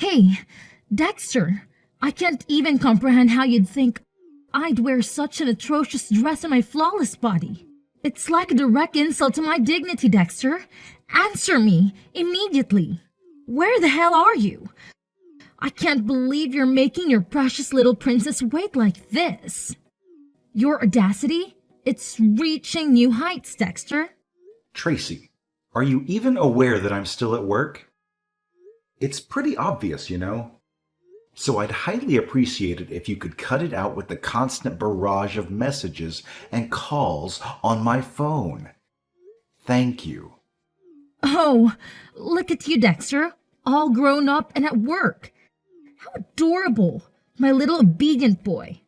Hey, Dexter, I can't even comprehend how you'd think I'd wear such an atrocious dress on my flawless body. It's like a direct insult to my dignity, Dexter. Answer me immediately. Where the hell are you? I can't believe you're making your precious little princess wait like this. Your audacity? It's reaching new heights, Dexter. Tracy, are you even aware that I'm still at work? It's pretty obvious, you know. So I'd highly appreciate it if you could cut it out with the constant barrage of messages and calls on my phone. Thank you. Oh, look at you, Dexter, all grown up and at work. How adorable, my little obedient boy.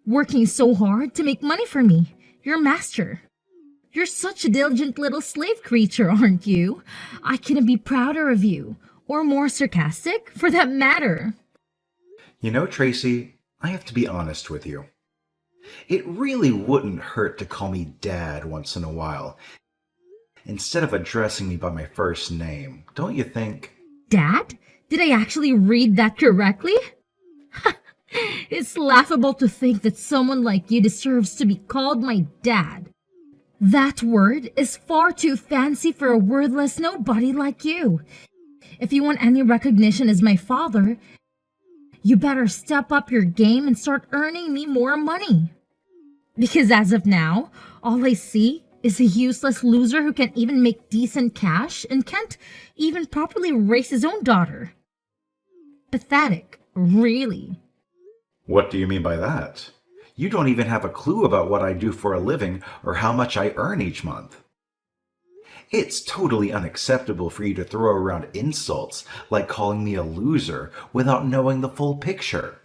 Working so hard to make money for me, your master. You're such a diligent little slave creature, aren't you? I couldn't be prouder of you, or more sarcastic, for that matter. You know, Tracy, I have to be honest with you. It really wouldn't hurt to call me Dad once in a while, instead of addressing me by my first name, don't you think? Dad? Did I actually read that correctly? It's laughable to think that someone like you deserves to be called my dad. That word is far too fancy for a wordless nobody like you. If you want any recognition as my father, you better step up your game and start earning me more money. Because as of now, all I see is a useless loser who can't even make decent cash and can't even properly raise his own daughter. Pathetic, really. What do you mean by that? You don't even have a clue about what I do for a living or how much I earn each month. It's totally unacceptable for you to throw around insults like calling me a loser without knowing the full picture.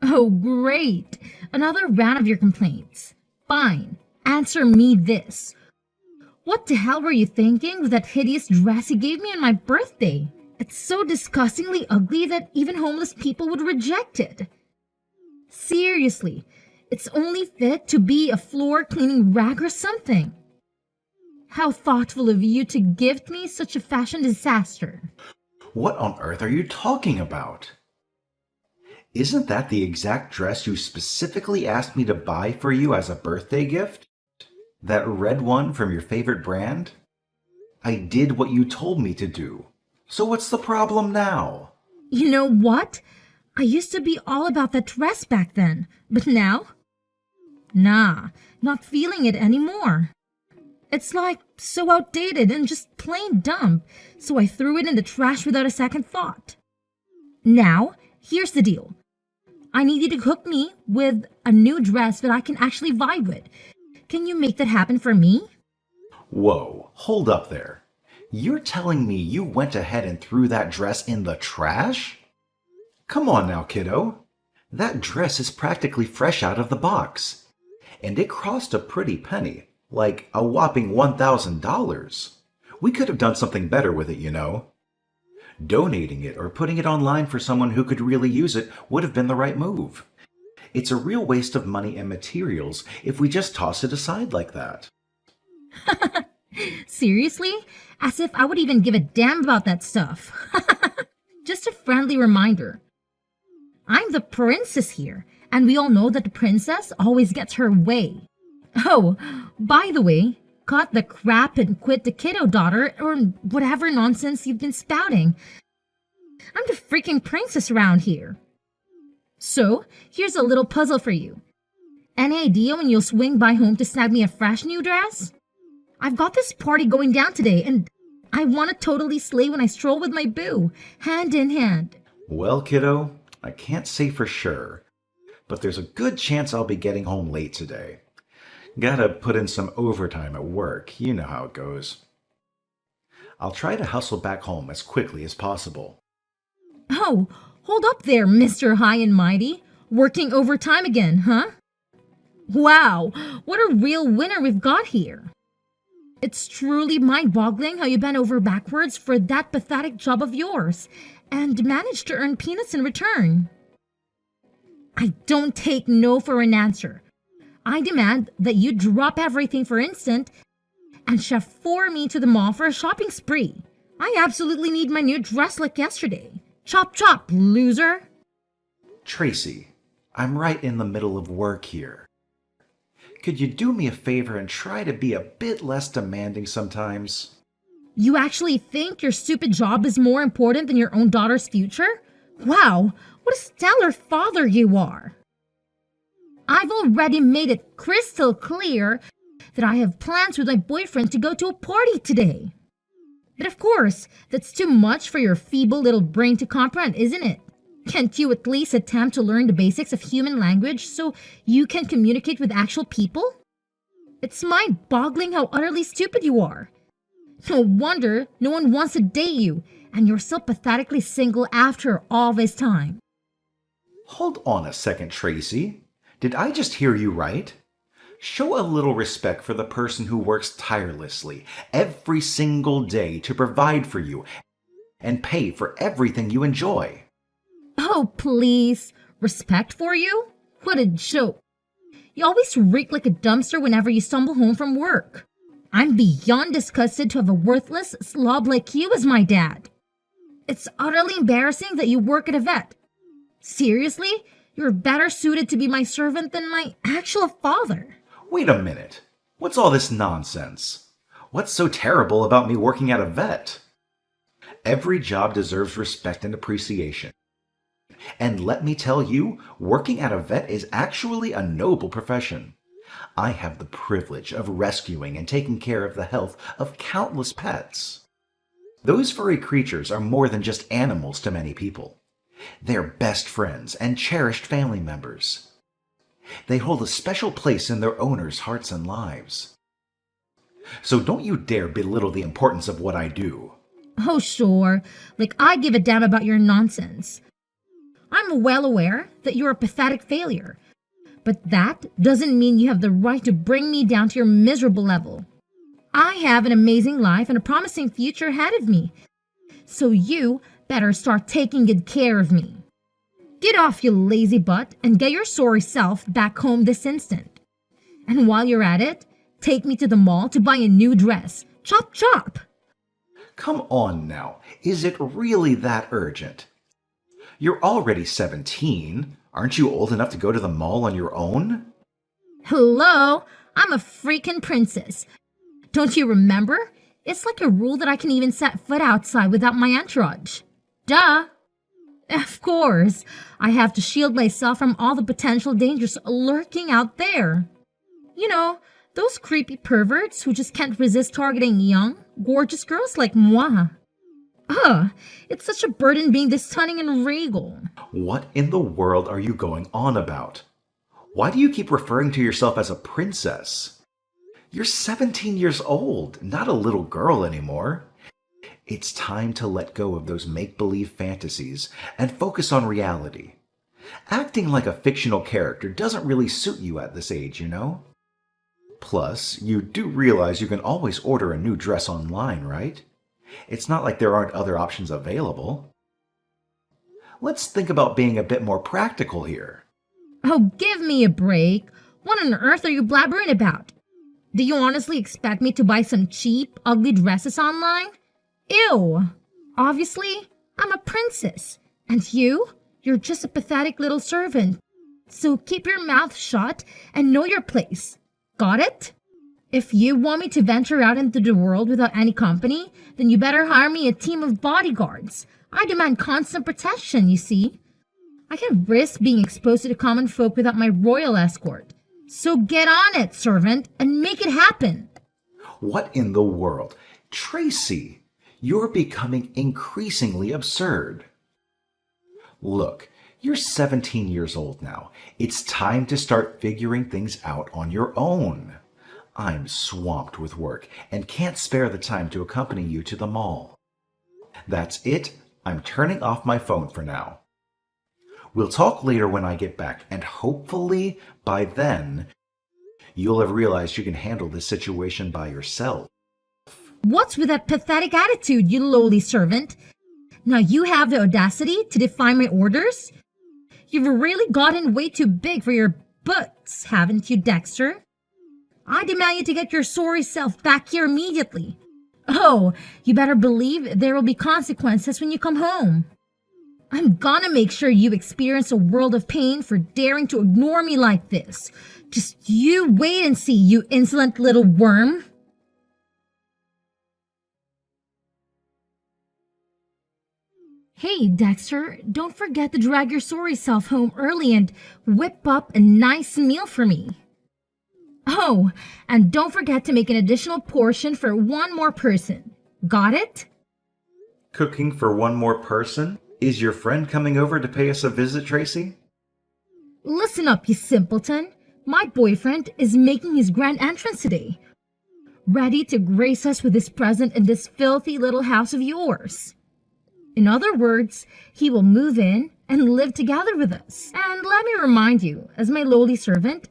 Oh, great. Another round of your complaints. Fine. Answer me this. What the hell were you thinking with that hideous dress you gave me on my birthday? It's so disgustingly ugly that even homeless people would reject it. Seriously, it's only fit to be a floor cleaning rag or something. How thoughtful of you to gift me such a fashion disaster. What on earth are you talking about? Isn't that the exact dress you specifically asked me to buy for you as a birthday gift? That red one from your favorite brand? I did what you told me to do. So what's the problem now? You know what? I used to be all about that dress back then, but now? Nah, not feeling it anymore. It's like so outdated and just plain dumb, so I threw it in the trash without a second thought. Now, here's the deal. I need you to hook me with a new dress that I can actually vibe with. Can you make that happen for me? Whoa, hold up there. You're telling me you went ahead and threw that dress in the trash? Come on now, kiddo. That dress is practically fresh out of the box. And it cost a pretty penny, like a whopping $1,000. We could have done something better with it, you know. Donating it or putting it online for someone who could really use it would have been the right move. It's a real waste of money and materials if we just toss it aside like that. Seriously? As if I would even give a damn about that stuff. Just a friendly reminder. I'm the princess here, and we all know that the princess always gets her way. Oh, by the way, cut the crap and quit the kiddo daughter or whatever nonsense you've been spouting. I'm the freaking princess around here. So, here's a little puzzle for you. Any idea when you'll swing by home to snag me a fresh new dress? I've got this party going down today, and I want to totally slay when I stroll with my boo, hand in hand. Well, kiddo, I can't say for sure, but there's a good chance I'll be getting home late today. Gotta put in some overtime at work, you know how it goes. I'll try to hustle back home as quickly as possible. Oh, hold up there, Mr. High and Mighty. Working overtime again, huh? Wow, what a real winner we've got here. It's truly mind-boggling how you bent over backwards for that pathetic job of yours and managed to earn peanuts in return. I don't take no for an answer. I demand that you drop everything for instant and chauffeur me to the mall for a shopping spree. I absolutely need my new dress like yesterday. Chop chop, loser! Tracy, I'm right in the middle of work here. Could you do me a favor and try to be a bit less demanding sometimes? You actually think your stupid job is more important than your own daughter's future? Wow, what a stellar father you are! I've already made it crystal clear that I have plans with my boyfriend to go to a party today. But of course, that's too much for your feeble little brain to comprehend, isn't it? Can't you at least attempt to learn the basics of human language so you can communicate with actual people? It's mind-boggling how utterly stupid you are. No wonder no one wants to date you, and you're still pathetically single after all this time. Hold on a second, Tracy. Did I just hear you right? Show a little respect for the person who works tirelessly every single day to provide for you and pay for everything you enjoy. Oh, please. Respect for you? What a joke. You always reek like a dumpster whenever you stumble home from work. I'm beyond disgusted to have a worthless slob like you as my dad. It's utterly embarrassing that you work at a vet. Seriously? You're better suited to be my servant than my actual father. Wait a minute. What's all this nonsense? What's so terrible about me working at a vet? Every job deserves respect and appreciation. And let me tell you, working at a vet is actually a noble profession. I have the privilege of rescuing and taking care of the health of countless pets. Those furry creatures are more than just animals to many people. They're best friends and cherished family members. They hold a special place in their owners' hearts and lives. So don't you dare belittle the importance of what I do. Oh, sure. Like I give a damn about your nonsense. I'm well aware that you're a pathetic failure. But that doesn't mean you have the right to bring me down to your miserable level. I have an amazing life and a promising future ahead of me. So you better start taking good care of me. Get off, you lazy butt, and get your sorry self back home this instant. And while you're at it, take me to the mall to buy a new dress. Chop chop! Come on now, is it really that urgent? You're already 17. Aren't you old enough to go to the mall on your own? Hello? I'm a freaking princess. Don't you remember? It's like a rule that I can even set foot outside without my entourage. Duh! Of course, I have to shield myself from all the potential dangers lurking out there. You know, those creepy perverts who just can't resist targeting young, gorgeous girls like moi. Ugh, it's such a burden being this stunning and regal. What in the world are you going on about? Why do you keep referring to yourself as a princess? You're 17 years old, not a little girl anymore. It's time to let go of those make-believe fantasies and focus on reality. Acting like a fictional character doesn't really suit you at this age, you know? Plus, you do realize you can always order a new dress online, right? It's not like there aren't other options available. Let's think about being a bit more practical here. Oh, give me a break. What on earth are you blabbering about? Do you honestly expect me to buy some cheap, ugly dresses online? Ew! Obviously, I'm a princess. And you're just a pathetic little servant. So keep your mouth shut and know your place. Got it? If you want me to venture out into the world without any company, then you better hire me a team of bodyguards. I demand constant protection, you see. I can't risk being exposed to the common folk without my royal escort. So get on it, servant, and make it happen. What in the world? Tracy, you're becoming increasingly absurd. Look, you're 17 years old now. It's time to start figuring things out on your own. I'm swamped with work and can't spare the time to accompany you to the mall. That's it. I'm turning off my phone for now. We'll talk later when I get back, and hopefully by then you'll have realized you can handle this situation by yourself. What's with that pathetic attitude, you lowly servant? Now you have the audacity to defy my orders? You've really gotten way too big for your boots, haven't you, Dexter? I demand you to get your sorry self back here immediately. Oh, you better believe there will be consequences when you come home. I'm gonna make sure you experience a world of pain for daring to ignore me like this. Just you wait and see, you insolent little worm. Hey, Dexter, don't forget to drag your sorry self home early and whip up a nice meal for me. Oh, and don't forget to make an additional portion for one more person. Got it? Cooking for one more person? Is your friend coming over to pay us a visit, Tracy? Listen up, you simpleton. My boyfriend is making his grand entrance today, ready to grace us with his presence in this filthy little house of yours. In other words, he will move in and live together with us. And let me remind you, as my lowly servant,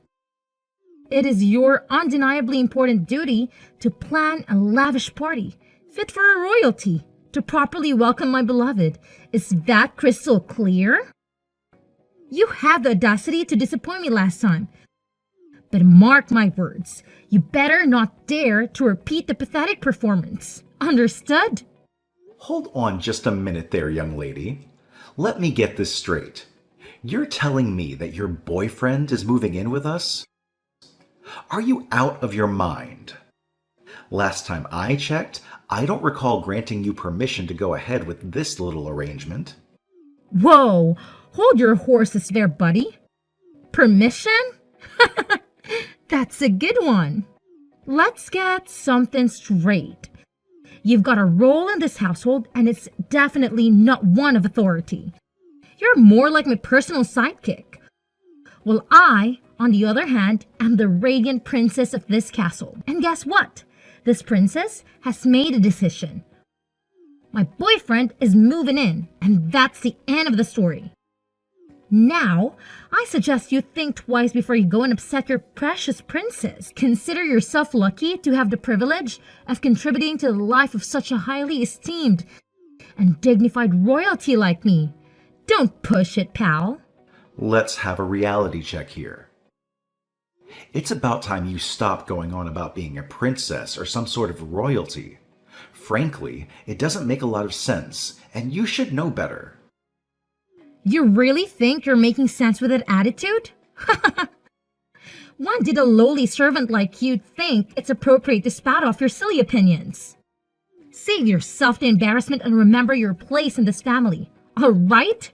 it is your undeniably important duty to plan a lavish party, fit for a royalty, to properly welcome my beloved. Is that crystal clear? You had the audacity to disappoint me last time. But mark my words, you better not dare to repeat the pathetic performance. Understood? Hold on just a minute there, young lady. Let me get this straight. You're telling me that your boyfriend is moving in with us? Are you out of your mind? Last time I checked, I don't recall granting you permission to go ahead with this little arrangement. Whoa, hold your horses there, buddy. Permission? That's a good one. Let's get something straight. You've got a role in this household, and it's definitely not one of authority. You're more like my personal sidekick. Well, I, on the other hand, am the radiant princess of this castle. And guess what? This princess has made a decision. My boyfriend is moving in, and that's the end of the story. Now, I suggest you think twice before you go and upset your precious princess. Consider yourself lucky to have the privilege of contributing to the life of such a highly esteemed and dignified royalty like me. Don't push it, pal. Let's have a reality check here. It's about time you stop going on about being a princess or some sort of royalty. Frankly, it doesn't make a lot of sense, and you should know better. You really think you're making sense with that attitude? When did a lowly servant like you think it's appropriate to spout off your silly opinions? Save yourself the embarrassment and remember your place in this family, all right?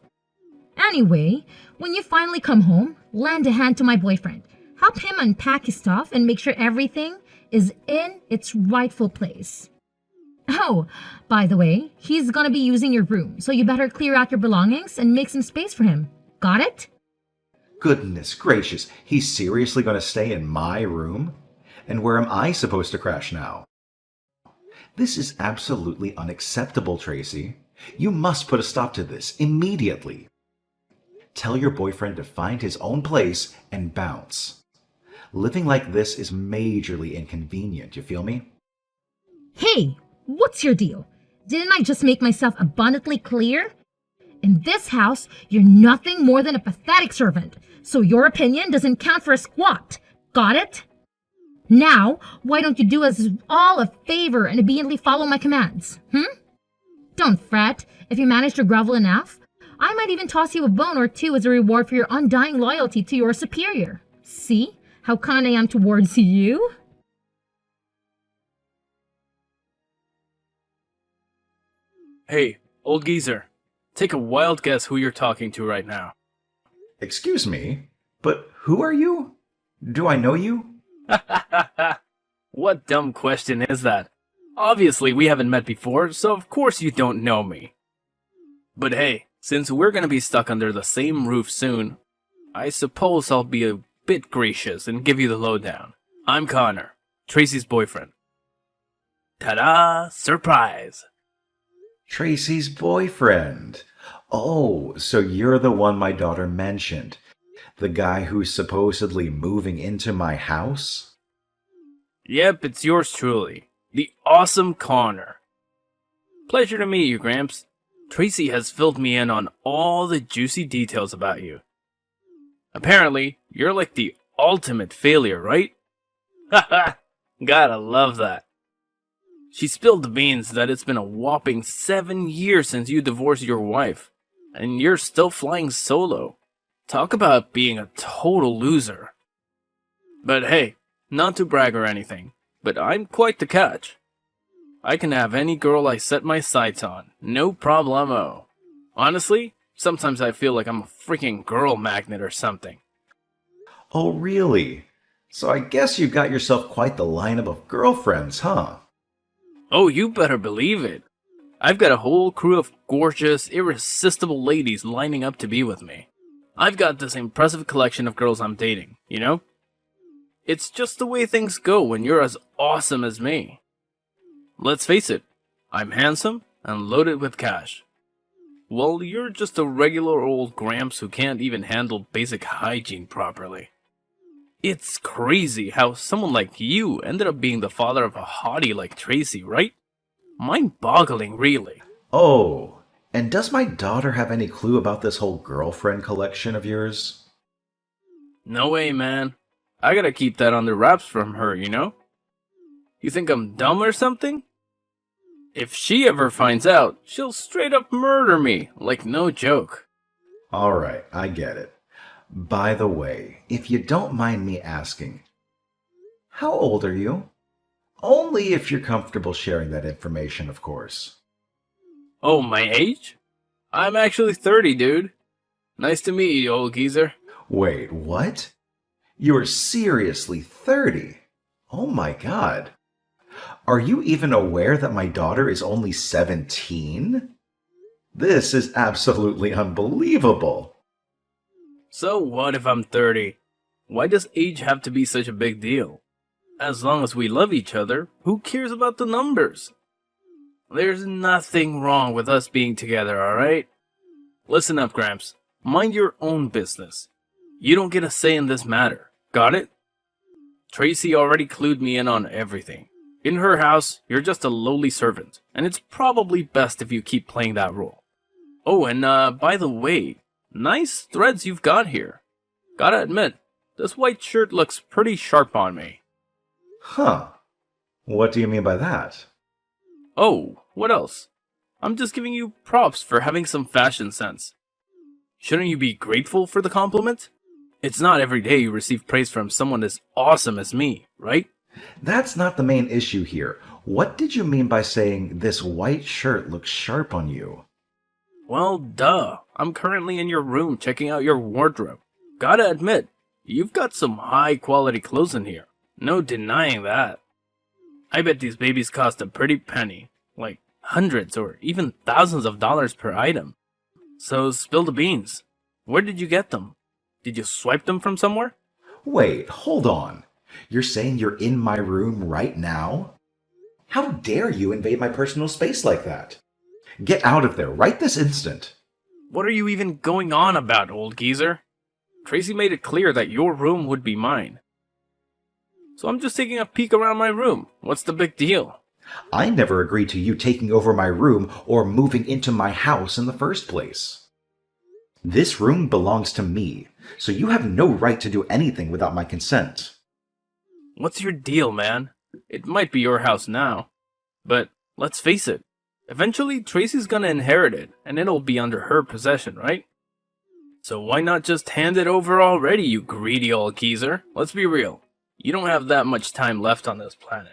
Anyway, when you finally come home, lend a hand to my boyfriend. Help him unpack his stuff and make sure everything is in its rightful place. Oh, by the way, he's gonna be using your room, so you better clear out your belongings and make some space for him. Got it? Goodness gracious, he's seriously going to stay in my room? And where am I supposed to crash now? This is absolutely unacceptable, Tracy. You must put a stop to this immediately. Tell your boyfriend to find his own place and bounce. Living like this is majorly inconvenient, you feel me? Hey, what's your deal? Didn't I just make myself abundantly clear? In this house, you're nothing more than a pathetic servant, so your opinion doesn't count for a squat. Got it? Now, why don't you do us all a favor and obediently follow my commands? Don't fret. If you manage to grovel enough, I might even toss you a bone or two as a reward for your undying loyalty to your superior. See how kind I am towards you? Hey, old geezer, take a wild guess who you're talking to right now. Excuse me, but who are you? Do I know you? What dumb question is that? Obviously, we haven't met before, so of course you don't know me. But hey, since we're gonna be stuck under the same roof soon, I suppose I'll be a bit gracious and give you the lowdown. I'm Connor, Tracy's boyfriend. Ta-da! Surprise! Tracy's boyfriend. Oh, so you're the one my daughter mentioned. The guy who's supposedly moving into my house? Yep, it's yours truly, the awesome Connor. Pleasure to meet you, Gramps. Tracy has filled me in on all the juicy details about you. Apparently, you're like the ultimate failure, right? Haha, gotta love that. She spilled the beans that it's been a whopping 7 years since you divorced your wife. and you're still flying solo. Talk about being a total loser. But hey, not to brag or anything, but I'm quite the catch. I can have any girl I set my sights on, no problemo. Honestly, sometimes I feel like I'm a freaking girl magnet or something. Oh, really? So I guess you got yourself quite the lineup of girlfriends, huh? Oh, you better believe it. I've got a whole crew of gorgeous, irresistible ladies lining up to be with me. I've got this impressive collection of girls I'm dating, you know? It's just the way things go when you're as awesome as me. Let's face it, I'm handsome and loaded with cash. Well, you're just a regular old Gramps who can't even handle basic hygiene properly. It's crazy how someone like you ended up being the father of a hottie like Tracy, right? Mind-boggling, really. Oh, and does my daughter have any clue about this whole girlfriend collection of yours? No way, man. I gotta keep that under wraps from her, you know? You think I'm dumb or something? If she ever finds out, she'll straight up murder me, like no joke. Alright, I get it. By the way, if you don't mind me asking, how old are you? Only if you're comfortable sharing that information, of course. Oh, my age? I'm actually 30, dude. Nice to meet you, old geezer. Wait, what? You're seriously 30? Oh my god. Are you even aware that my daughter is only 17? This is absolutely unbelievable. So what if I'm 30? Why does age have to be such a big deal? As long as we love each other, who cares about the numbers? There's nothing wrong with us being together, alright? Listen up, Gramps. Mind your own business. You don't get a say in this matter. Got it? Tracy already clued me in on everything. In her house, you're just a lowly servant, and it's probably best if you keep playing that role. Oh, and by the way, nice threads you've got here. Gotta admit, this white shirt looks pretty sharp on me. Huh. What do you mean by that? Oh, what else? I'm just giving you props for having some fashion sense. Shouldn't you be grateful for the compliment? It's not every day you receive praise from someone as awesome as me, right? That's not the main issue here. What did you mean by saying this white shirt looks sharp on you? Well, duh. I'm currently in your room checking out your wardrobe. Gotta admit, you've got some high-quality clothes in here. No denying that. I bet these babies cost a pretty penny. Like hundreds or even thousands of dollars per item. So spill the beans. Where did you get them? Did you swipe them from somewhere? Wait, hold on. You're saying you're in my room right now? How dare you invade my personal space like that? Get out of there right this instant. What are you even going on about, old geezer? Tracy made it clear that your room would be mine. So I'm just taking a peek around my room. What's the big deal? I never agreed to you taking over my room or moving into my house in the first place. This room belongs to me, so you have no right to do anything without my consent. What's your deal, man? It might be your house now. But let's face it. Eventually, Tracy's gonna inherit it, and it'll be under her possession, right? So why not just hand it over already, you greedy old geezer? Let's be real. You don't have that much time left on this planet.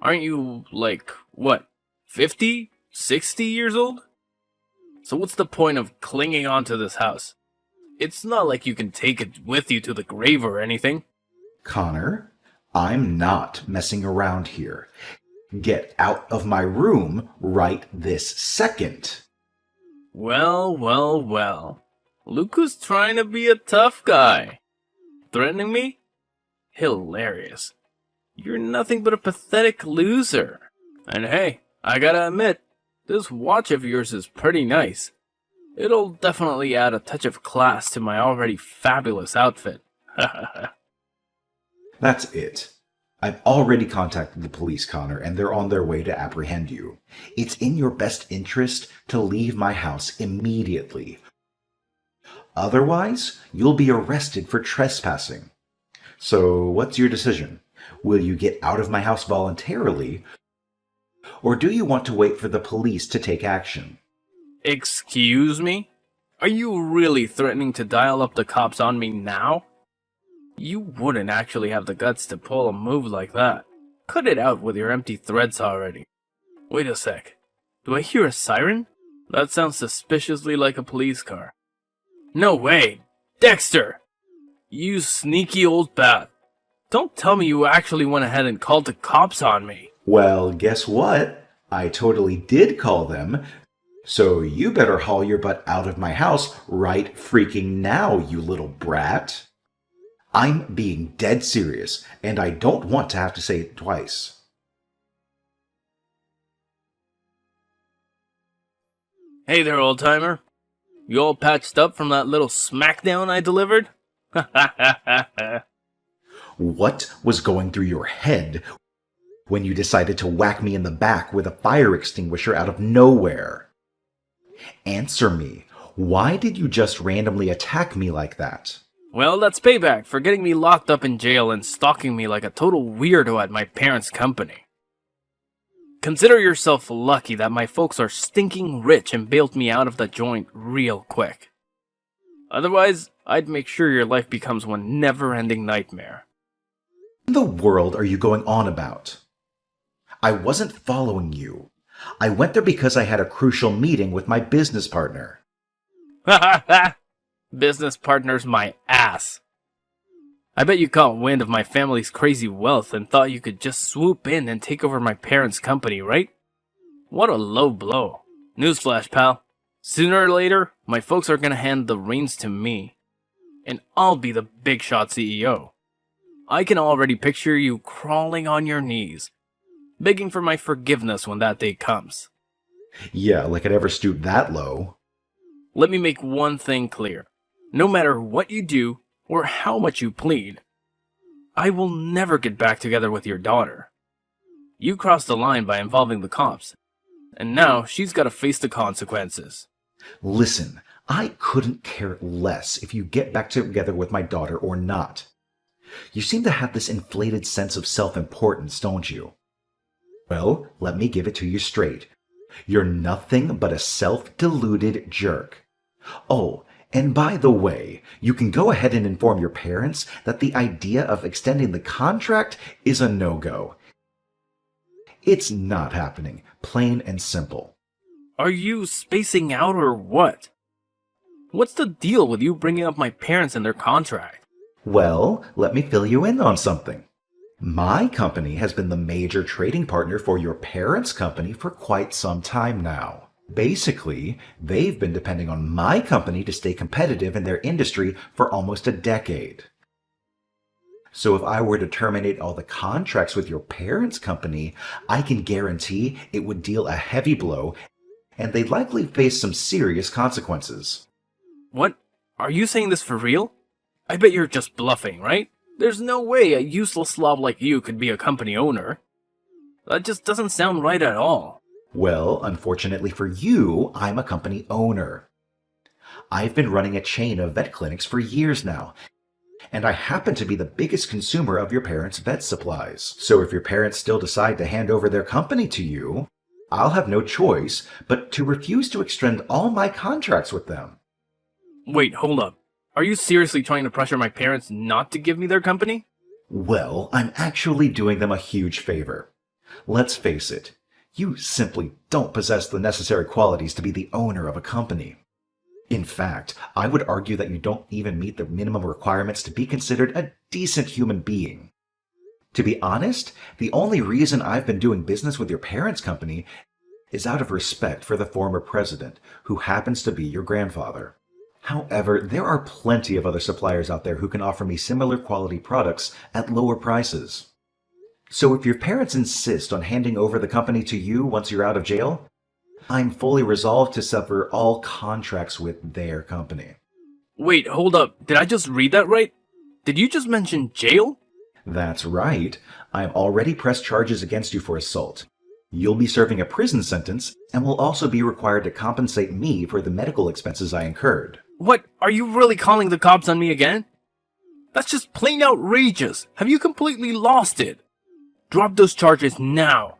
Aren't you, like, what, 50? 60 years old? So what's the point of clinging onto this house? It's not like you can take it with you to the grave or anything. Connor, I'm not messing around here. Get out of my room right this second. Well, well, well. Luca's trying to be a tough guy. Threatening me? Hilarious. You're nothing but a pathetic loser. And hey, I gotta admit, this watch of yours is pretty nice. It'll definitely add a touch of class to my already fabulous outfit. That's it. I've already contacted the police, Connor, and they're on their way to apprehend you. It's in your best interest to leave my house immediately. Otherwise, you'll be arrested for trespassing. So, what's your decision? Will you get out of my house voluntarily, or do you want to wait for the police to take action? Excuse me? Are you really threatening to dial up the cops on me now? You wouldn't actually have the guts to pull a move like that. Cut it out with your empty threats already. Wait a sec. Do I hear a siren? That sounds suspiciously like a police car. No way! Dexter! You sneaky old bat. Don't tell me you actually went ahead and called the cops on me. Well, guess what? I totally did call them. So you better haul your butt out of my house right freaking now, you little brat. I'm being dead serious, and I don't want to have to say it twice. Hey there, old-timer. You all patched up from that little smackdown I delivered? What was going through your head when you decided to whack me in the back with a fire extinguisher out of nowhere? Answer me. Why did you just randomly attack me like that? Well, that's payback for getting me locked up in jail and stalking me like a total weirdo at my parents' company. Consider yourself lucky that my folks are stinking rich and bailed me out of the joint real quick. Otherwise, I'd make sure your life becomes one never-ending nightmare. What in the world are you going on about? I wasn't following you. I went there because I had a crucial meeting with my business partner. Ha ha ha! Business partner's my ass. I bet you caught wind of my family's crazy wealth and thought you could just swoop in and take over my parents' company, right? What a low blow. Newsflash, pal. Sooner or later, my folks are gonna hand the reins to me. And I'll be the big shot CEO. I can already picture you crawling on your knees, begging for my forgiveness when that day comes. Yeah, like I'd ever stoop that low. Let me make one thing clear. No matter what you do, or how much you plead, I will never get back together with your daughter. You crossed the line by involving the cops, and now she's got to face the consequences. Listen, I couldn't care less if you get back together with my daughter or not. You seem to have this inflated sense of self-importance, don't you? Well, let me give it to you straight. You're nothing but a self-deluded jerk. Oh, and by the way, you can go ahead and inform your parents that the idea of extending the contract is a no-go. It's not happening, plain and simple. Are you spacing out or what? What's the deal with you bringing up my parents and their contract? Well, let me fill you in on something. My company has been the major trading partner for your parents' company for quite some time now. Basically, they've been depending on my company to stay competitive in their industry for almost a decade. So if I were to terminate all the contracts with your parents' company, I can guarantee it would deal a heavy blow, and they'd likely face some serious consequences. What? Are you saying this for real? I bet you're just bluffing, right? There's no way a useless slob like you could be a company owner. That just doesn't sound right at all. Well, unfortunately for you, I'm a company owner. I've been running a chain of vet clinics for years now, and I happen to be the biggest consumer of your parents' vet supplies. So if your parents still decide to hand over their company to you, I'll have no choice but to refuse to extend all my contracts with them. Wait, hold up. Are you seriously trying to pressure my parents not to give me their company? Well, I'm actually doing them a huge favor. Let's face it. You simply don't possess the necessary qualities to be the owner of a company. In fact, I would argue that you don't even meet the minimum requirements to be considered a decent human being. To be honest, the only reason I've been doing business with your parents' company is out of respect for the former president, who happens to be your grandfather. However, there are plenty of other suppliers out there who can offer me similar quality products at lower prices. So if your parents insist on handing over the company to you once you're out of jail, I'm fully resolved to sever all contracts with their company. Wait, hold up. Did I just read that right? Did you just mention jail? That's right. I've already pressed charges against you for assault. You'll be serving a prison sentence and will also be required to compensate me for the medical expenses I incurred. What? Are you really calling the cops on me again? That's just plain outrageous. Have you completely lost it? Drop those charges now,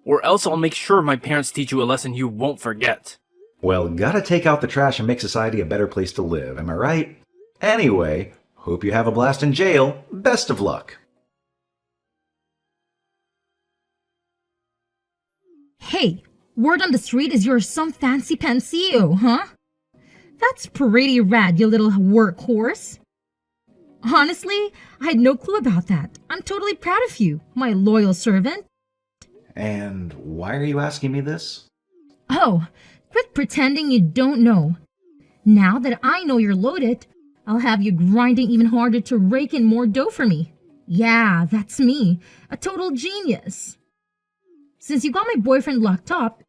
or else I'll make sure my parents teach you a lesson you won't forget. Well, gotta take out the trash and make society a better place to live, am I right? Anyway, hope you have a blast in jail. Best of luck. Hey, word on the street is you're some fancy pansio, huh? That's pretty rad, you little workhorse. Honestly, I had no clue about that. I'm totally proud of you, my loyal servant. And why are you asking me this? Oh, quit pretending you don't know. Now that I know you're loaded, I'll have you grinding even harder to rake in more dough for me. Yeah, that's me, a total genius. Since you got my boyfriend locked up,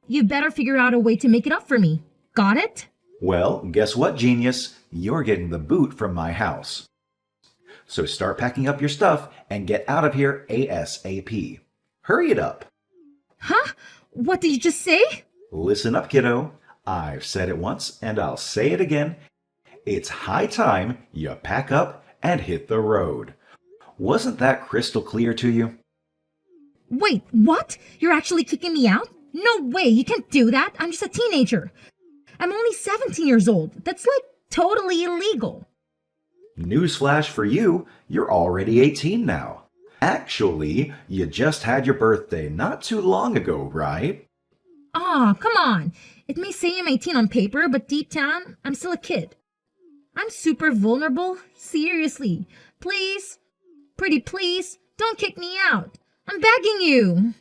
you better figure out a way to make it up for me. Got it? Well, guess what, genius? You're getting the boot from my house. So start packing up your stuff and get out of here ASAP. Hurry it up. Huh? What did you just say? Listen up, kiddo. I've said it once and I'll say it again. It's high time you pack up and hit the road. Wasn't that crystal clear to you? Wait, what? You're actually kicking me out? No way, you can't do that. I'm just a teenager. I'm only 17 years old. That's like totally illegal. Newsflash for you, you're already 18 now. Actually, you just had your birthday not too long ago, right? Aw, come on. It may say I'm 18 on paper, but deep down, I'm still a kid. I'm super vulnerable. Seriously. Please, pretty please, don't kick me out. I'm begging you.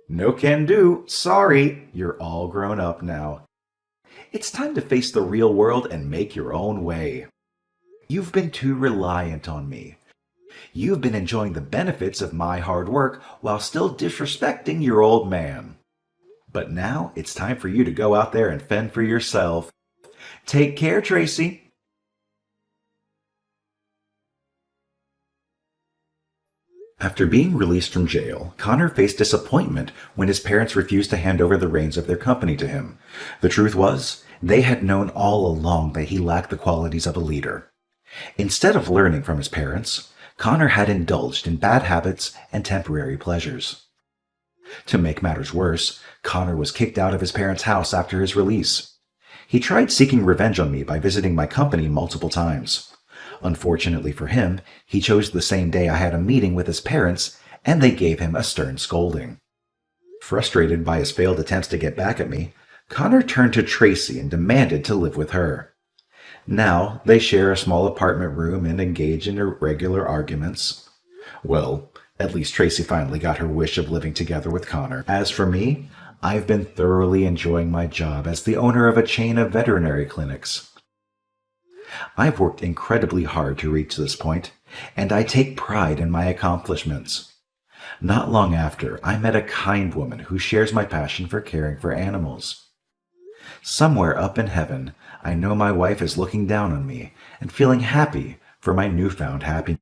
No can do. Sorry, you're all grown up now. It's time to face the real world and make your own way. You've been too reliant on me. You've been enjoying the benefits of my hard work while still disrespecting your old man. But now it's time for you to go out there and fend for yourself. Take care, Tracy. After being released from jail, Connor faced disappointment when his parents refused to hand over the reins of their company to him. The truth was, they had known all along that he lacked the qualities of a leader. Instead of learning from his parents, Connor had indulged in bad habits and temporary pleasures. To make matters worse, Connor was kicked out of his parents' house after his release. He tried seeking revenge on me by visiting my company multiple times. Unfortunately for him, he chose the same day I had a meeting with his parents, and they gave him a stern scolding. Frustrated by his failed attempts to get back at me, Connor turned to Tracy and demanded to live with her. Now, they share a small apartment room and engage in irregular arguments. Well, at least Tracy finally got her wish of living together with Connor. As for me, I've been thoroughly enjoying my job as the owner of a chain of veterinary clinics. I've worked incredibly hard to reach this point, and I take pride in my accomplishments. Not long after, I met a kind woman who shares my passion for caring for animals. Somewhere up in heaven, I know my wife is looking down on me and feeling happy for my newfound happiness.